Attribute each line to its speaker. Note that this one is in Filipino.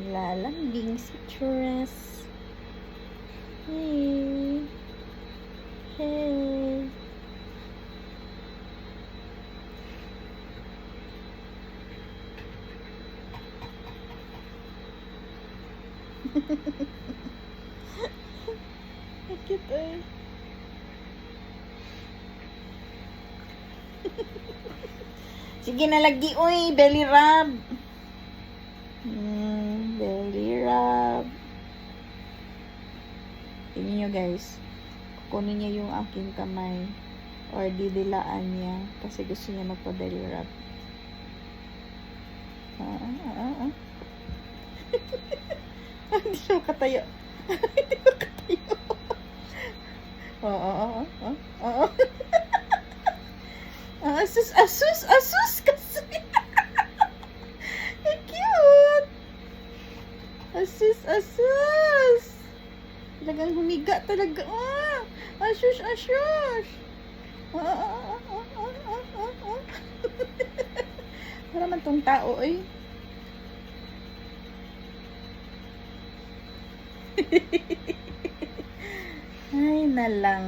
Speaker 1: Lalambing si Tres. Hey. Hey. Sakit eh. Sige na lagi, uy, belly rub. Belly rub. Tingnan nyo guys. Kukunin niya yung aking kamay. Or didilaan niya. Kasi gusto niya magpa-belly rub. Hindi siya makatayo. Hindi makatayo. Oo. Asus kasi. Cute. Asus. Talagang humiga talaga. Asus. Para man tong tao eh. Ay na lang.